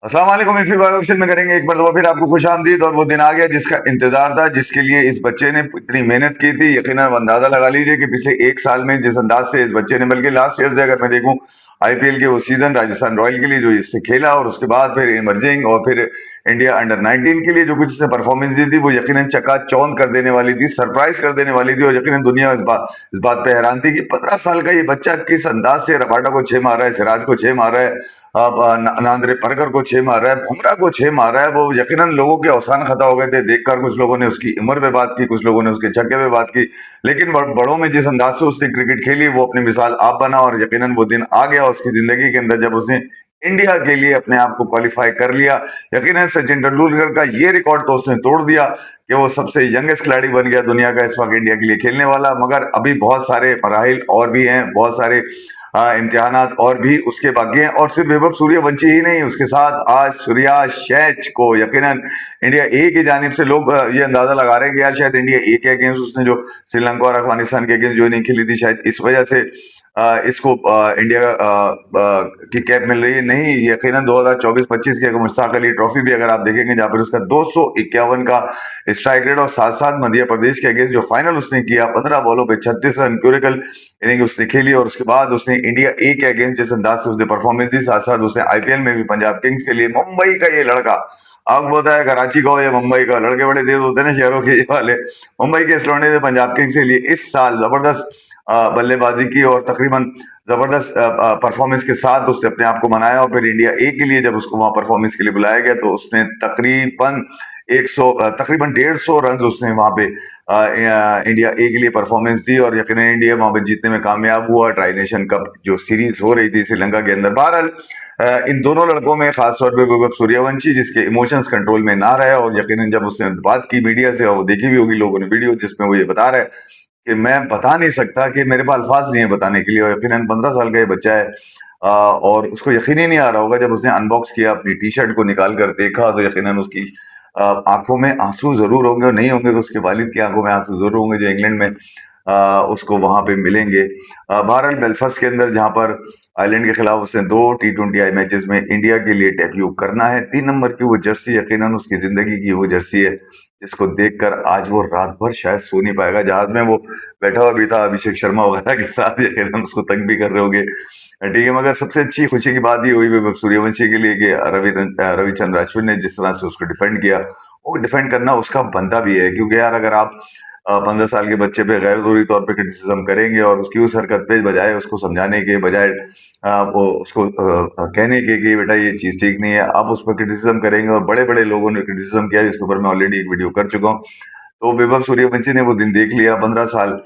अस्सलाम वालेकुम। इफ्री ऑप्शन में करेंगे एक मरतबा फिर आपको खुश आमदीद। और वो दिन आ गया जिसका इंतजार था, जिसके लिए इस बच्चे ने इतनी मेहनत की थी। यकीनन अंदाजा लगा लीजिए कि पिछले एक साल में जिस अंदाज से इस बच्चे ने, बल्कि लास्ट ईयर से अगर मैं देखूं, आईपीएल के वो सीजन राजस्थान रॉयल के लिए जो इससे खेला, और उसके बाद फिर इमर्जिंग और फिर इंडिया अंडर 19 के लिए जो कुछ इसने परफॉर्मेंस दी थी, वो यकीनन चकाचौंध कर देने वाली थी, सरप्राइज कर देने वाली थी। और यकीनन दुनिया इस बात पे हैरान थी कि 15 साल का ये बच्चा किस अंदाज से रबाडा को छह मार रहा है, सिराज को छह मार रहा है, अब नांद्रे परकर को छह मार रहा है, बुमराह को छह मार रहा है। वो यकीनन लोगों के औसान खता हो गए थे देखकर। कुछ लोगों ने उसकी उम्र पे बात की, कुछ लोगों ने उसके छक्के पे बात की, लेकिन बड़ों में जिस अंदाज से उसने क्रिकेट खेली, वो अपनी मिसाल आप बना। और यकीनन वो दिन आ गया उसकी जिंदगी के अंदर जब उसने इंडिया के लिए अपने आप को क्वालिफाई कर लिया। यकीनन सचिन तेंदुलकर का ये रिकॉर्ड तो उसने तोड़ दिया कि वो सबसे यंगेस्ट खिलाड़ी बन गया दुनिया का इस वक्त इंडिया के लिए खेलने वाला। मगर अभी बहुत सारे मराहिल और भी हैं, बहुत सारे इम्तिहानात और भी उसके बाकी हैं। और सिर्फ वैभव सूर्यवंशी ही नहीं, उसके साथ आज सूर्या शैच को यकीनन इंडिया ए की जानिब से लोग ये अंदाजा लगा रहे हैं कि यार शायद इंडिया ए के अगेंस्ट उसने जो श्रीलंका और अफगानिस्तान के अगेंस्ट जो नहीं खेली थी, शायद इस वजह से इसको इंडिया की कैप मिल रही है। नहीं, यकीनन 2024-25 की अगर मुश्ताक अली ट्रॉफी भी अगर आप देखेंगे, जहां पर उसका 251 का स्ट्राइक रेट, और साथ साथ मध्य प्रदेश के अगेंस्ट जो फाइनल उसने किया, 15 बॉलों पे 36 रन, क्यूरिकल इनिंग उसने खेली। और उसके बाद उसने इंडिया ए के अगेंस्ट जिस अंदाज से उसने परफॉर्मेंस दी, साथ साथ उसने आईपीएल में भी पंजाब किंग्स के लिए, मुंबई का ये लड़का, आपको पता है कराची का हो या मुंबई का, लड़के बड़े तेज होते हैं ना शहरों के ये वाले, मुंबई के इस लौंडे ने पंजाब किंग्स के लिए इस साल जबरदस्त बल्लेबाजी की, और तकरीबन जबरदस्त परफॉर्मेंस के साथ उसने अपने आप को मनाया। और फिर इंडिया ए के लिए जब उसको वहां परफॉर्मेंस के लिए बुलाया गया, तो उसने तकरीबन 150 रन उसने वहां पे इंडिया ए के लिए परफॉर्मेंस दी। और यकीनन इंडिया वहां पे जीतने में कामयाब हुआ। ट्राई नेशन कप जो सीरीज हो रही थी श्रीलंका के अंदर, बहरहाल इन दोनों लड़कों में खासतौर पे वैभव सूर्यवंशी, जिसके इमोशंस कंट्रोल में ना रहे, और यकीनन जब उसने बात की मीडिया से, और वो देखी भी होगी लोगों ने वीडियो, जिसमें वो ये बता रहा है कि मैं बता नहीं सकता, कि मेरे पास अल्फाज नहीं है बताने के लिए। और यकीनन 15 साल का ये बच्चा है, और उसको यकीन ही नहीं आ रहा होगा जब उसने अनबॉक्स किया, अपनी टी शर्ट को निकाल कर देखा, तो यकीनन उसकी आंखों में आंसू जरूर होंगे, और नहीं होंगे तो उसके वालिद की आंखों में आंसू जरूर होंगे, जो इंग्लैंड में उसको वहां पे मिलेंगे। बहरहाल बेलफास्ट के अंदर, जहां पर आयरलैंड के खिलाफ उसने 2 T20 मैचेस में इंडिया के लिए डेब्यू करना है। 3 नंबर की वो जर्सी यकीनन उसकी जिंदगी की वो जर्सी है, जिसको देखकर आज वो रात भर शायद सो नहीं पाएगा। जहाज में वो बैठा हुआ भी था अभिषेक शर्मा वगैरह के साथ, यकीनन उसको तंग भी कर रहे होंगे, ठीक है। मगर सबसे अच्छी खुशी की बात ये हुई वैभव सूर्यवंशी के लिए कि रविचंद्र अश्विन ने जिस तरह से उसको डिफेंड किया, वो डिफेंड करना उसका बनता भी है। क्योंकि यार अगर आप 15 साल के बच्चे पे गैर जरूरी तौर पे क्रिटिसिज्म करेंगे, और उसकी उस हरकत पे बजाय उसको समझाने के, बजाय वो उसको कहने के कि बेटा ये चीज ठीक नहीं है, आप उस पर क्रिटिसिज्म करेंगे, और बड़े बड़े लोगों ने क्रिटिसिज्म किया, जिसके ऊपर मैं ऑलरेडी एक वीडियो कर चुका हूँ। तो वैभव सूर्यवंशी ने वो दिन देख लिया। 15 साल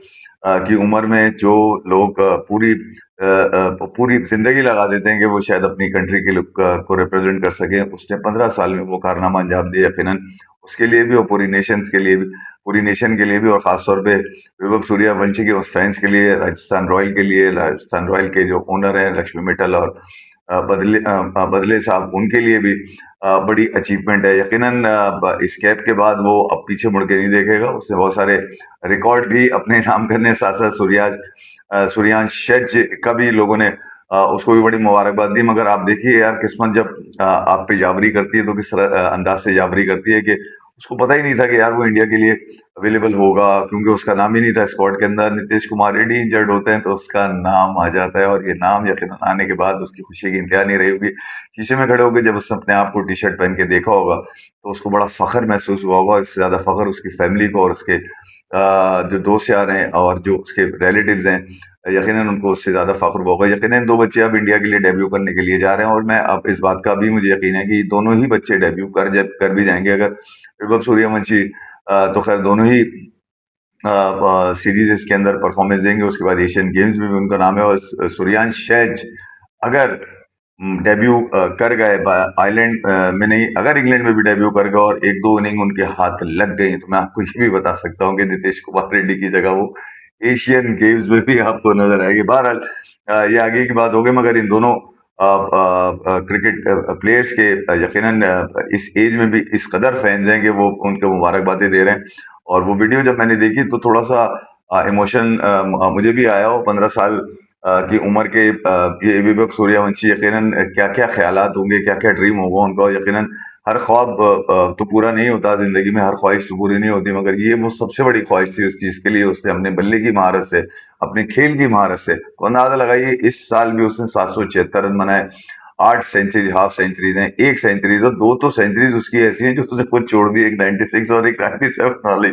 की उम्र में जो लोग पूरी जिंदगी लगा देते हैं कि वो शायद अपनी कंट्री के लोग को रिप्रेजेंट कर सके, उसने 15 साल में वो कारनामा अंजाम दिया। यकीनन उसके लिए भी, और पूरी नेशंस के लिए भी, पूरी नेशन के लिए भी, और खासतौर पे वैभव सूर्यवंशी के उस फैंस के लिए, राजस्थान रॉयल के लिए, राजस्थान रॉयल के जो ओनर है लक्ष्मी मित्तल और बदले साहब, उनके लिए भी बड़ी अचीवमेंट है। यकीनन इस कैप के बाद वो अब पीछे मुड़ के नहीं देखेगा। उसने बहुत सारे रिकॉर्ड भी अपने नाम करने, साथ साथ सूर्यांश शेज का भी लोगों ने उसको भी बड़ी मुबारकबाद दी। मगर आप देखिए यार, किस्मत जब आप पे यावरी करती है, तो किस तरह अंदाज से यावरी करती है कि उसको पता ही नहीं था कि यार वो इंडिया के लिए अवेलेबल होगा, क्योंकि उसका नाम ही नहीं था स्क्वाड के अंदर। नीतीश कुमार रेड्डी इंजर्ड होते हैं तो उसका नाम आ जाता है, और ये नाम यकीनन आने के बाद उसकी खुशी की इंतहा नहीं रही होगी। शीशे में खड़े होकर जब उसने अपने आप को टी शर्ट पहन के देखा होगा, तो उसको बड़ा फख्र महसूस हुआ होगा। इससे ज्यादा फख्र उसकी फैमिली को, और उसके जो दोस्त यार हैं, और जो उसके रिलेटिव्स हैं, यकीनन उनको उससे ज्यादा फख्र होगा। यकीनन 2 बच्चे अब इंडिया के लिए डेब्यू करने के लिए जा रहे हैं, और मैं अब इस बात का भी मुझे यकीन है कि दोनों ही बच्चे डेब्यू कर भी जाएंगे। अगर वैभव सूर्यवंशी तो खैर दोनों ही सीरीज इसके अंदर परफॉर्मेंस देंगे, उसके बाद एशियन गेम्स में भी उनका नाम है। और सूर्यांश शैज अगर डेब्यू कर गए आयरलैंड में नहीं, अगर इंग्लैंड में भी डेब्यू कर गए, और 1-2 इनिंग उनके हाथ लग गई, तो मैं आपको ये भी बता सकता हूँ कि नीतीश कुमार रेड्डी की जगह वो एशियन गेम्स में भी आपको नजर आएगी। बहरहाल ये आगे की बात होगी, मगर इन दोनों क्रिकेट प्लेयर्स के यकीनन इस एज में भी इस कदर फैंस हैं कि वो उनके मुबारकबादें दे रहे हैं। और वो वीडियो जब मैंने देखी, तो थोड़ा सा इमोशन मुझे भी आया हो। 15 साल की उम्र के ये वैभव सूर्यवंशी यकीनन क्या-क्या ख़्यालात होंगे, क्या-क्या ड्रीम होगा उनका। यकीनन हर ख्वाब तो पूरा नहीं होता ज़िंदगी में, हर ख्वाहिश तो पूरी नहीं होती, मगर ये वो सबसे बड़ी ख्वाहिश थी उस चीज़ के लिए। उसने अपने बल्ले की महारत से, अपने खेल की महारत से, तो अंदाज़ा लगाइए इस साल भी उसने 776 रन बनाए। 8 सेंचुरी, हाफ सेंचुरीज़ हैं, 1 सेंचुरी, तो 2 तो सेंचुरीज़ उसकी ऐसी हैं जो उसने खुद छोड़ दी, एक 96 और एक 97 वाली।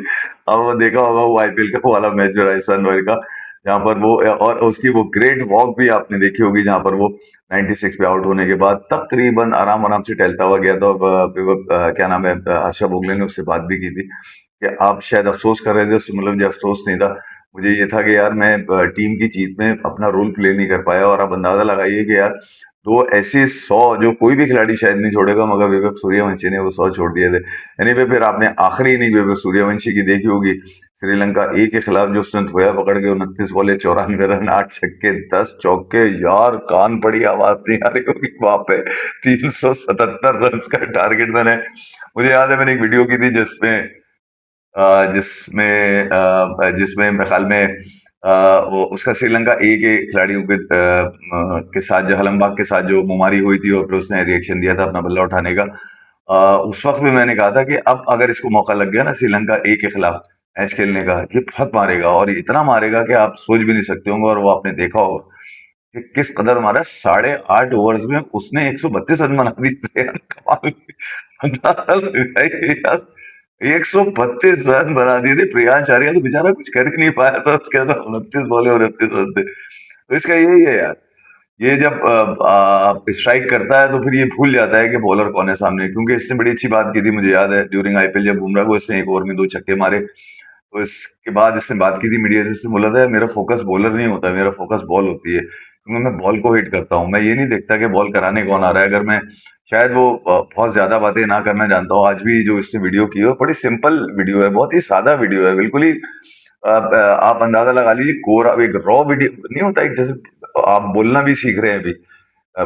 अब वो देखा होगा वो आईपीएल का वाला मैच जो राजस्थान रॉयल का, जहाँ पर वो और उसकी वो ग्रेट वॉक भी आपने देखी होगी, जहाँ पर वो 96 पे आउट होने के बाद तकरीबन आराम-आराम से टहलता हुआ गया था। क्या नाम है, आशा भोगले ने उससे बात भी की थी कि आप शायद अफ़सोस कर रहे थे। उससे मतलब मुझे अफ़सोस नहीं था, मुझे ये था कि यार मैं टीम की जीत में अपना रोल प्ले नहीं कर पाया। और आप अंदाज़ा लगाइए कि यार 2 ऐसे 100 जो कोई भी खिलाड़ी शायद नहीं छोड़ेगा, मगर वैभव सूर्यवंशी ने वो 100 छोड़ दिए थे। एनीवे फिर आपने आखिरी इनिंग वैभव सूर्यवंशी की देखी होगी, श्रीलंका ए के खिलाफ जो उसने धोया पकड़ के 29 बॉले 94 रन, 8 छक्के 10 चौके। यार कान पड़ी आवाज नहीं आ रही होगी वहां पे। 377 रन का टारगेट मैंने, मुझे याद है मैंने एक वीडियो की थी जिसमें मेरे ख्याल में वो उसका श्रीलंका ए के खिलाड़ियों के साथ जो हलमबाग के साथ जो मुमारी हुई थी, और फिर उसने रिएक्शन दिया था अपना बल्ला उठाने का। उस वक्त भी मैंने कहा था कि अब अगर इसको मौका लग गया ना श्रीलंका ए के खिलाफ मैच खेलने का, ये बहुत मारेगा और इतना मारेगा कि आप सोच भी नहीं सकते होंगे। और वो आपने देखा होगा कि किस कदर मारा। 8.5 ओवर्स में उसने 132 रन बना दिए थे यार, कमाल। अंदाजा लगाइए यार, 132 रन बना दिए थे। प्रियांश आर्या तो बेचारा कुछ कर ही नहीं पाया था, उसके अंदर 29 बॉले और 29 रन थे। तो इसका यही है यार, ये जब स्ट्राइक करता है तो फिर ये भूल जाता है कि बॉलर कौन है सामने। क्योंकि इसने बड़ी अच्छी बात की थी, मुझे याद है ड्यूरिंग आईपीएल, जब बुमराह को इसने 1 ओवर में 2 छक्के मारे, तो इसके बाद इसने बात की थी मीडिया से। इसने बोला था मेरा फोकस बॉलर नहीं होता, मेरा फोकस बॉल होती है, क्योंकि मैं बॉल को हिट करता हूँ। मैं ये नहीं देखता कि बॉल कराने कौन आ रहा है। अगर मैं शायद वो बहुत ज्यादा बातें ना करना जानता हूँ, आज भी जो इसने वीडियो की है वो बड़ी सिंपल वीडियो है, बहुत ही सादा वीडियो है, बिल्कुल ही आप अंदाजा लगा लीजिए कोरा एक रॉ वीडियो नहीं होता, एक जैसे आप बोलना भी सीख रहे हैं अभी,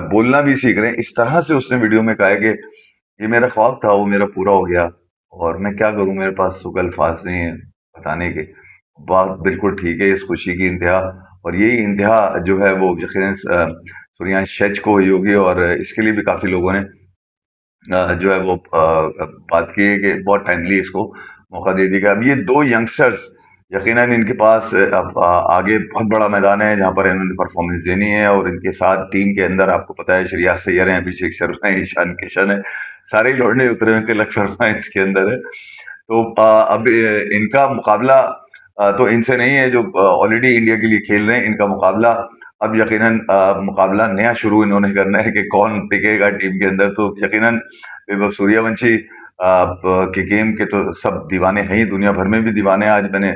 बोलना भी सीख रहे हैं, इस तरह से उसने वीडियो में कहा है कि ये मेरा ख्वाब था, वो मेरा पूरा हो गया, और मैं क्या करूं, मेरे पास सुख अल्फाज नहीं है बताने के। बात बिल्कुल ठीक है, इस खुशी की इंतहा, और यही इंतहा जो है वो यकीनन सूर्यांश शेच को हुई होगी। और इसके लिए भी काफी लोगों ने जो है वो बात की है कि बहुत टाइमली इसको मौका दे दिया। अब ये 2 यंगस्टर्स, यकीनन इनके पास अब आगे बहुत बड़ा मैदान है जहां पर इन्होंने परफॉर्मेंस देनी है। और इनके साथ टीम के अंदर आपको पता है श्रेयस अय्यर है, अभिषेक शर्मा है, ईशान किशन है, सारे ही लौटने उतरे हुए, तिलक शर्मा इसके अंदर है। तो अब इनका मुकाबला तो इनसे नहीं है जो ऑलरेडी इंडिया के लिए खेल रहे हैं। इनका मुकाबला अब यकीनन मुकाबला नया शुरू इन्होंने करना है कि कौन टिकेगा टीम के अंदर। तो यकीनन वैभव सूर्यवंशी के गेम के तो सब दीवाने हैं ही, दुनिया भर में भी दीवाने हैं। आज मैंने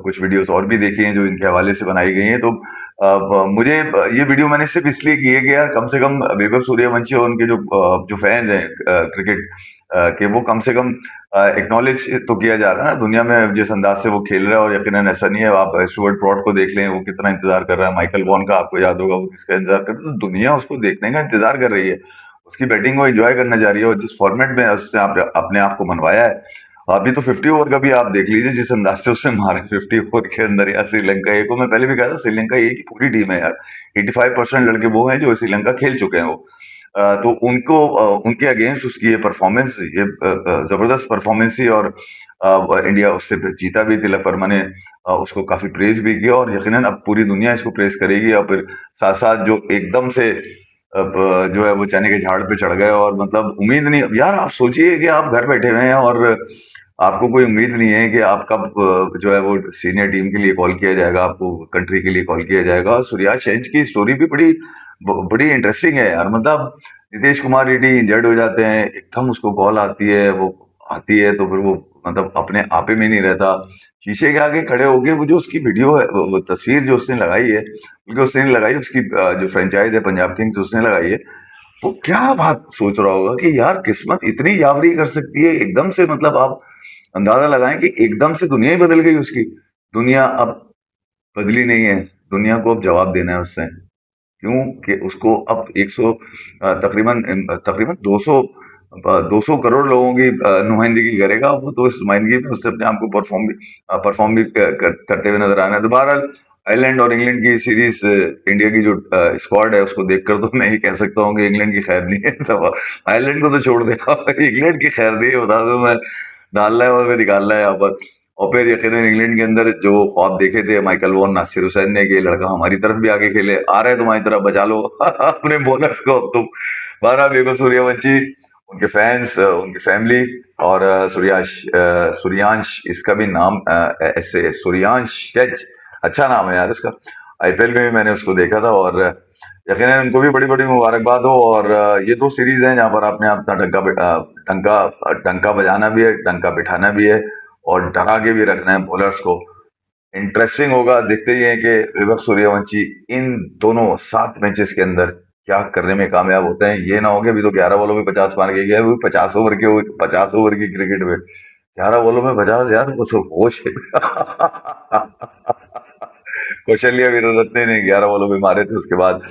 कुछ वीडियोस और भी देखी हैं जो इनके हवाले से बनाई गई हैं। तो मुझे ये वीडियो मैंने सिर्फ इसलिए की है कि यार कम से कम वैभव सूर्यवंशी और उनके जो फैंस हैं क्रिकेट के, वो कम से कम एक्नॉलेज तो किया जा रहा है ना दुनिया में, जिस अंदाज से वो खेल रहा है। और यकीनन ऐसा नहीं है, आप स्टुअर्ट ब्रॉड को देख लें, वो कितना इंतजार कर रहा है, माइकल वॉन का आपको याद होगा वो किसका इंतजार कर रहा है, तो दुनिया उसको देखने का इंतजार कर रही है, उसकी बैटिंग को एंजॉय करना चाह रही है। और जिस फॉर्मेट में उसने अपने आप को मनवाया है, अभी तो 50 ओवर का भी आप देख लीजिए जिस अंदाज से उससे मारे 50 ओवर के अंदर यार। श्रीलंका ए को मैं पहले भी कहा था, श्रीलंका ए की पूरी टीम है यार, 85% लड़के वो हैं जो श्रीलंका खेल चुके हैं वो। तो उनके अगेंस्ट उसकी ये परफॉर्मेंस, ये जबरदस्त परफॉर्मेंस थी। और इंडिया उससे जीता भी, तिलक वर्मा ने उसको काफी प्रेज भी किया, और यकीनन अब पूरी दुनिया इसको प्रेज करेगी। और फिर साथ साथ जो एकदम से अब जो है वो चने के झाड़ पे चढ़ गए, और मतलब उम्मीद नहीं। अब यार आप सोचिए कि आप घर बैठे हुए हैं और आपको कोई उम्मीद नहीं है कि आप कब जो है वो सीनियर टीम के लिए कॉल किया जाएगा, आपको कंट्री के लिए कॉल किया जाएगा। सूर्याज शेंज की स्टोरी भी बड़ी इंटरेस्टिंग है यार। मतलब नीतीश कुमार रेड्डी इंजर्ड हो जाते हैं, एकदम उसको कॉल आती है, वो आती है तो फिर वो मतलब अपने आपे में नहीं रहता, शीशे के आगे खड़े होके वो जो उसकी वीडियो है, वो तस्वीर जो उसने लगाई है, बल्कि उसने नहीं लगाई, उसकी जो फ्रेंचाइज है पंजाब किंग्स उसने लगाई है। वो क्या बात सोच रहा होगा कि यार किस्मत इतनी यावरी कर सकती है एकदम से। मतलब आप अंदाजा लगाएं कि एकदम से दुनिया ही बदल गई उसकी। दुनिया अब बदली नहीं है, दुनिया को अब जवाब देना है उससे। क्यों कि उसको अब 100 तकरीबन तकरीबन 200 करोड़ लोगों की नुमाइंदगी करेगा वो। तो इस नुमाइंदगी में उससे अपने आप को परफॉर्म भी करते हुए नजर आना है। तो बहरहाल आयरलैंड और इंग्लैंड की सीरीज, इंडिया की जो स्क्वाड है उसको देखकर तो मैं ही कह सकता हूँ कि इंग्लैंड की खैर नहीं है। तो आयरलैंड को तो छोड़ दे, इंग्लैंड की खैर नहीं है, बता दो मैं। डालना है और मैं निकालना है यहाँ पर। और फिर यकीनन इंग्लैंड के अंदर जो ख्वाब देखे थे माइकल वॉन, नासिर हुसैन ने कि ये लड़का हमारी तरफ भी आगे खेले, आ रहे हैं तुम्हारी तरफ, बचा लो अपने बॉलर्स को अब तुम। बारह बेगम सूर्यवंशी, उनके फैंस, उनकी फैमिली, और सूर्यांश, इसका भी नाम ऐसे सूर्यांश शेज, अच्छा नाम है यार इसका। आईपीएल में भी मैंने उसको देखा था, और यकीनन उनको भी बड़ी बड़ी मुबारकबाद हो। और ये दो सीरीज हैं जहां पर आपने अपना डंका डंका बजाना भी है, डंका बिठाना भी है, और डरा के भी रखना है बॉलर्स को। इंटरेस्टिंग होगा, देखते ही हैं कि वैभव सूर्यवंशी इन दोनों 7 मैचेस के अंदर क्या करने में कामयाब होते हैं। ये ना हो कि अभी तो 11 बॉलों में 50 मार के गया है, वो 50 ओवर की क्रिकेट में 11 बॉलों में 50, यार कुछ होश है। कौशल्या वीररत्ने ने 11 बॉलों में मारे थे, उसके बाद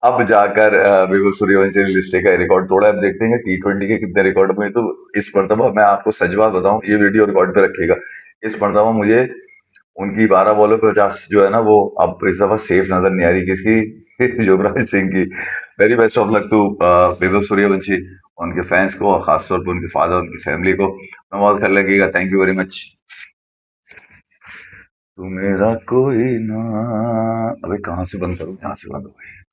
अब जाकर वैभव सूर्यवंशी ने लिस्टे का रिकॉर्ड तोड़ा। अब देखते हैं T20 के कितने रिकॉर्ड में। तो इस मर्तबा मैं आपको सच बात बताऊं, ये वीडियो रिकॉर्ड पे रखिएगा, इस मर्तबा मुझे उनकी 12 बॉलों पे 50 जो है ना, वो अब इस दफा सेफ नजर नहीं आ रही। किसकी? युवराज सिंह की। Very best of luck to Vaibhav Suryavanshi, उनके फैंस को, और खासतौर पर उनके फादर, उनकी फैमिली को। मैं बहुत ख्याल रखिएगा। Thank you very much. तू मेरा कोई ना, अबे कहाँ से बंद करूं? यहाँ से बंद हो गई।